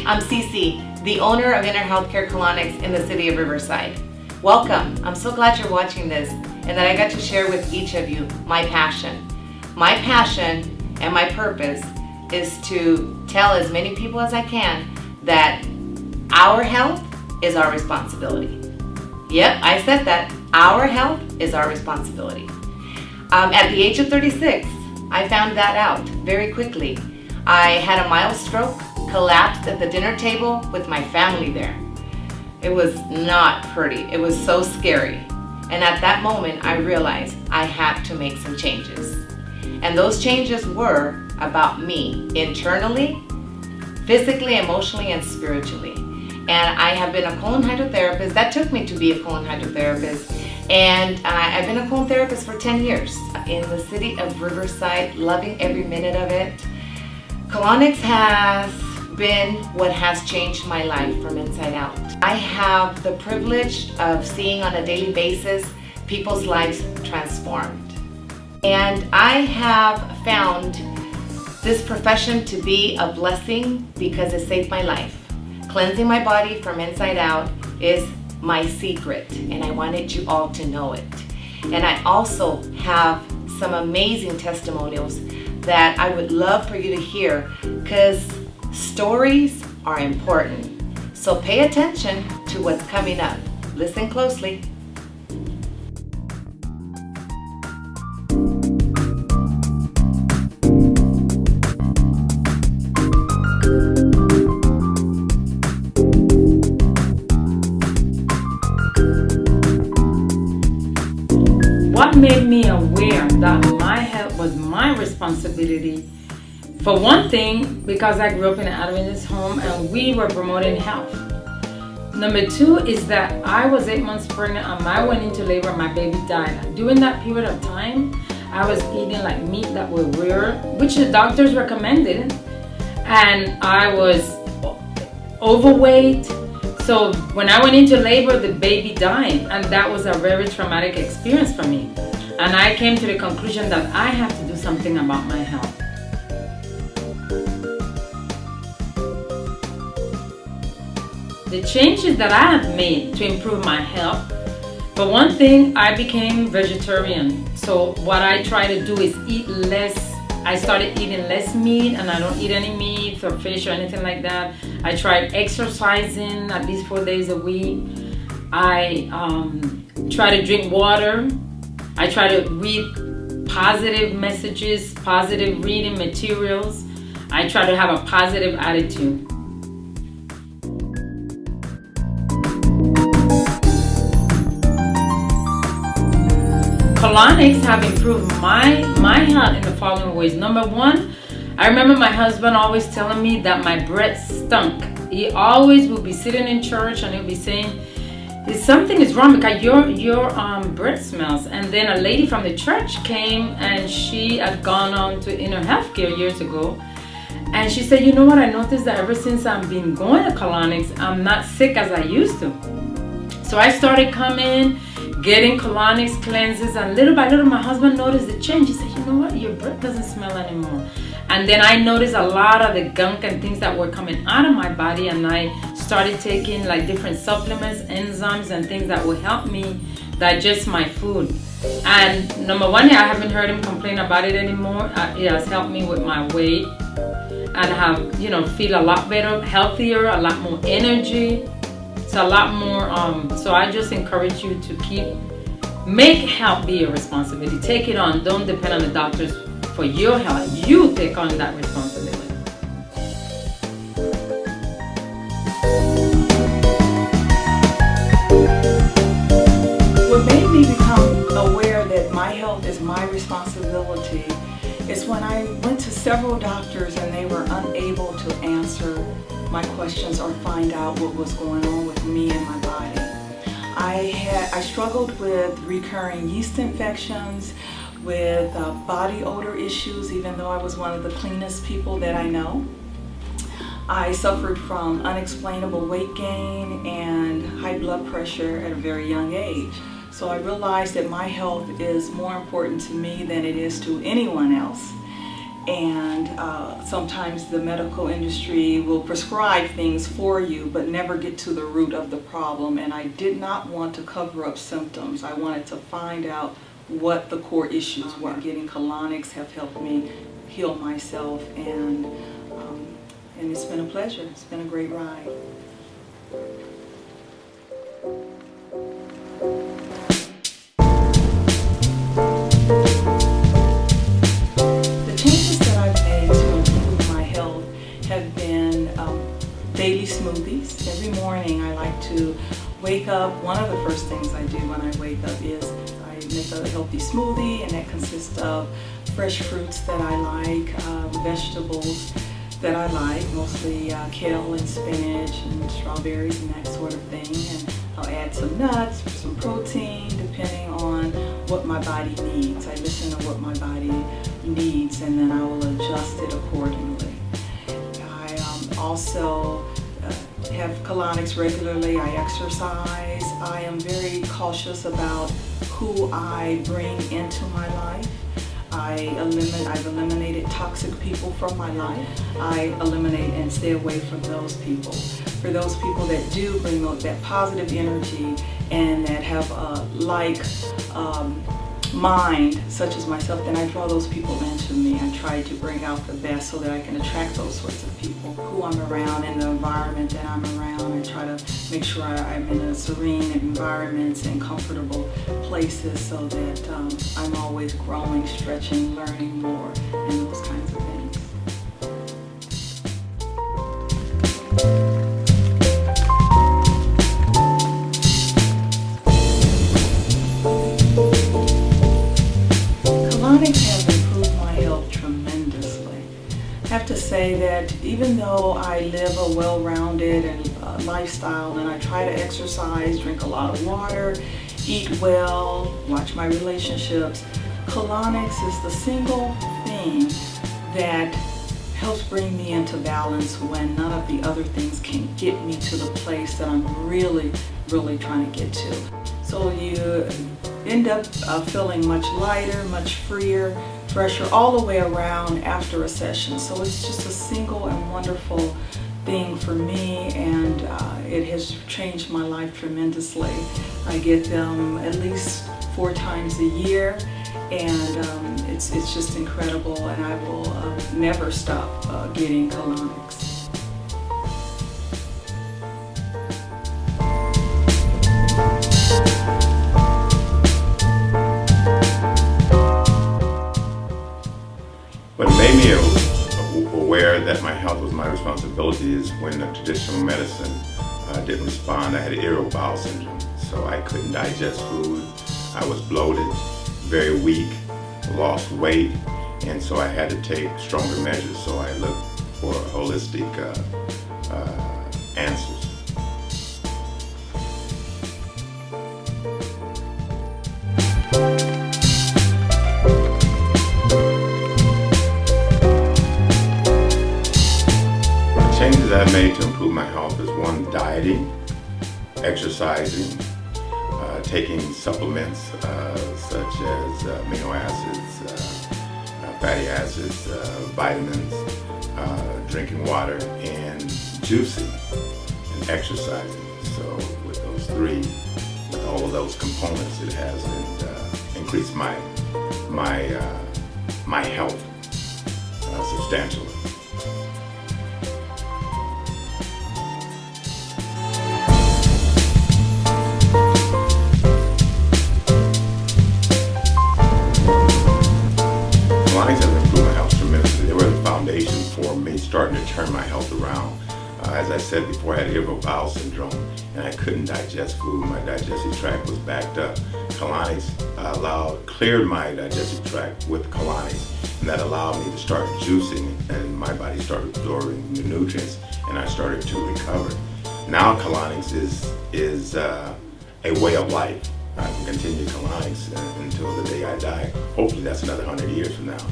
I'm Cece, the owner of Inner Healthcare Colonics in the city of Riverside. Welcome. I'm so glad you're watching this and that I got to share with each of you my passion. My passion and my purpose is to tell as many people as I can that our health is our responsibility. Yep, I said that. Our health is our responsibility. At the age of 36, I found that out very quickly. I had a mild stroke, collapsed at the dinner table with my family there. It was not pretty. It was so scary. And at that moment, I realized I had to make some changes. And those changes were about me, internally, physically, emotionally, and spiritually. And I have been a colon hydrotherapist. That took me to be a colon hydrotherapist. And I've been a colon therapist for 10 years in the city of Riverside, loving every minute of it. Colonics has been what has changed my life from inside out. I have the privilege of seeing on a daily basis people's lives transformed. And I have found this profession to be a blessing because it saved my life. Cleansing my body from inside out is my secret, and I wanted you all to know it. And I also have some amazing testimonials that I would love for you to hear, because stories are important. So pay attention to what's coming up. Listen closely. What made me aware that my health was my responsibility? For one thing, because I grew up in an Adventist home and we were promoting health. Number two is that I was 8 months pregnant and I went into labor and my baby died. During that period of time, I was eating like meat that were rare, which the doctors recommended, and I was overweight. So when I went into labor, the baby died, and that was a very traumatic experience for me. And I came to the conclusion that I have to do something about my health. The changes that I have made to improve my health, for one thing, I became vegetarian. So what I try to do is eat less. I started eating less meat, and I don't eat any meat or fish or anything like that. I tried exercising at least 4 days a week. I try to drink water. I try to read positive messages, positive reading materials. I try to have a positive attitude. Colonics have improved my health in the following ways. Number one, I remember my husband always telling me that my breath stunk. He always would be sitting in church and he'll be saying, something is wrong because your breath smells. And then a lady from the church came, and she had gone on to Inner Healthcare years ago. And she said, you know what, I noticed that ever since I've been going to Colonics, I'm not sick as I used to. So I started coming, getting colonics cleanses, and little by little my husband noticed the change. He said, you know what, your breath doesn't smell anymore. And then I noticed a lot of the gunk and things that were coming out of my body, and I started taking like different supplements, enzymes, and things that would help me digest my food. And number one, I haven't heard him complain about it anymore. It has helped me with my weight, and have, feel a lot better, healthier, a lot more energy. It's a lot more, so I just encourage you to make health be your responsibility. Take it on. Don't depend on the doctors for your health. You take on that responsibility. What made me become aware that my health is my responsibility is when I went to several doctors and they were unable to answer my questions or find out what was going on with me and my body. I struggled with recurring yeast infections, with body odor issues, even though I was one of the cleanest people that I know. I suffered from unexplainable weight gain and high blood pressure at a very young age. So I realized that my health is more important to me than it is to anyone else. And sometimes the medical industry will prescribe things for you but never get to the root of the problem. And I did not want to cover up symptoms. I wanted to find out what the core issues were. Getting colonics have helped me heal myself, and it's been a pleasure. It's been a great ride. Daily smoothies. Every morning I like to wake up. One of the first things I do when I wake up is I make a healthy smoothie, and that consists of fresh fruits that I like, vegetables that I like, mostly kale and spinach and strawberries and that sort of thing. And I'll add some nuts or some protein depending on what my body needs. I listen to what my body needs, and then I will adjust it accordingly. Also have colonics regularly. I exercise. I am very cautious about who I bring into my life. I've eliminated toxic people from my life. I eliminate and stay away from those people. For those people that do bring that positive energy and that have a mind, such as myself, then I draw those people into me. I try to bring out the best so that I can attract those sorts of people. Who I'm around and the environment that I'm around, I try to make sure I'm in a serene environments and comfortable places so that I'm always growing, stretching, learning more, and those kinds of things. Colonics have improved my health tremendously. I have to say that even though I live a well-rounded and lifestyle, and I try to exercise, drink a lot of water, eat well, watch my relationships, colonics is the single thing that helps bring me into balance when none of the other things can get me to the place that I'm really trying to get to. So you end up feeling much lighter, much freer, fresher all the way around after a session. So it's just a single and wonderful thing for me, and it has changed my life tremendously. I get them at least 4 times a year, and it's just incredible, and I will never stop getting colonics. What made me aware that my health was my responsibility is when the traditional medicine didn't respond. I had irritable bowel syndrome, so I couldn't digest food. I was bloated, very weak, lost weight, and so I had to take stronger measures. So I looked for holistic answers. Changes I've made to improve my health is one, dieting, exercising, taking supplements such as amino acids, fatty acids, vitamins, drinking water, and juicing and exercising. So with those 3, with all of those components, it has increased my health substantially. Colonics have improved my health tremendously. They were the foundation for me starting to turn my health around. As I said before, I had irritable bowel syndrome, and I couldn't digest food. My digestive tract was backed up. Colonics cleared my digestive tract with colonics, and that allowed me to start juicing, and my body started absorbing the nutrients, and I started to recover. Now colonics is a way of life. I can continue colonics until the day I die. Hopefully that's another 100 years from now.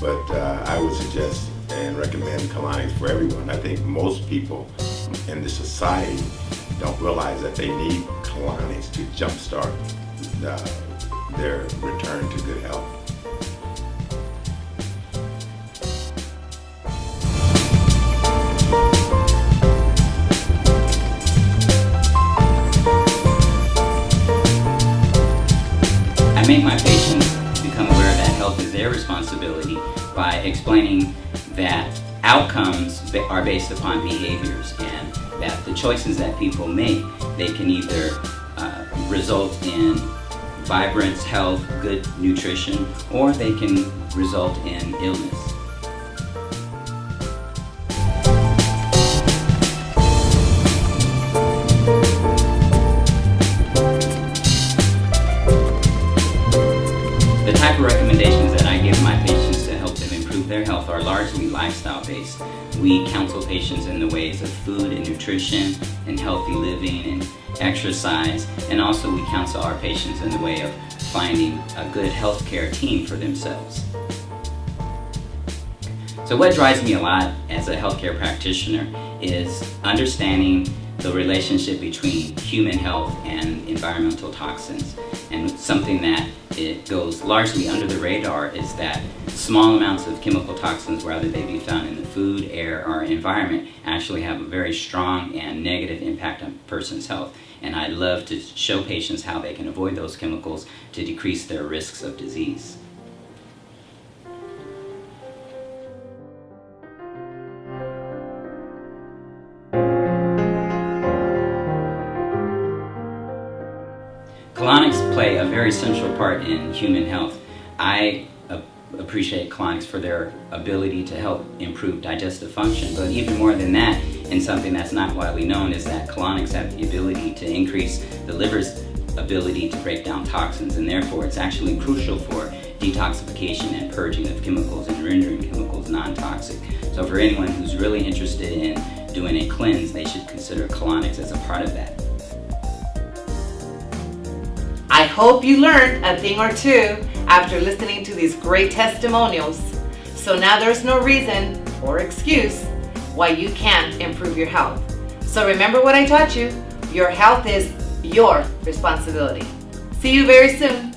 But I would suggest and recommend colonics for everyone. I think most people in this society don't realize that they need colonics to jumpstart their return to good health. make my patients become aware that health is their responsibility by explaining that outcomes are based upon behaviors, and that the choices that people make, they can either result in vibrance, health, good nutrition, or they can result in illness. The type of recommendations that I give my patients to help them improve their health are largely lifestyle-based. We counsel patients in the ways of food and nutrition and healthy living and exercise, and also we counsel our patients in the way of finding a good healthcare team for themselves. So what drives me a lot as a healthcare practitioner is understanding the relationship between human health and environmental toxins. And something that it goes largely under the radar is that small amounts of chemical toxins, whether they be found in the food, air, or environment, actually have a very strong and negative impact on a person's health. And I love to show patients how they can avoid those chemicals to decrease their risks of disease. Colonics play a very central part in human health. I appreciate colonics for their ability to help improve digestive function, but even more than that, and something that's not widely known, is that colonics have the ability to increase the liver's ability to break down toxins, and therefore it's actually crucial for detoxification and purging of chemicals and rendering chemicals non-toxic. So for anyone who's really interested in doing a cleanse, they should consider colonics as a part of that. I hope you learned a thing or two after listening to these great testimonials. So now there's no reason or excuse why you can't improve your health. So remember what I taught you, your health is your responsibility. See you very soon.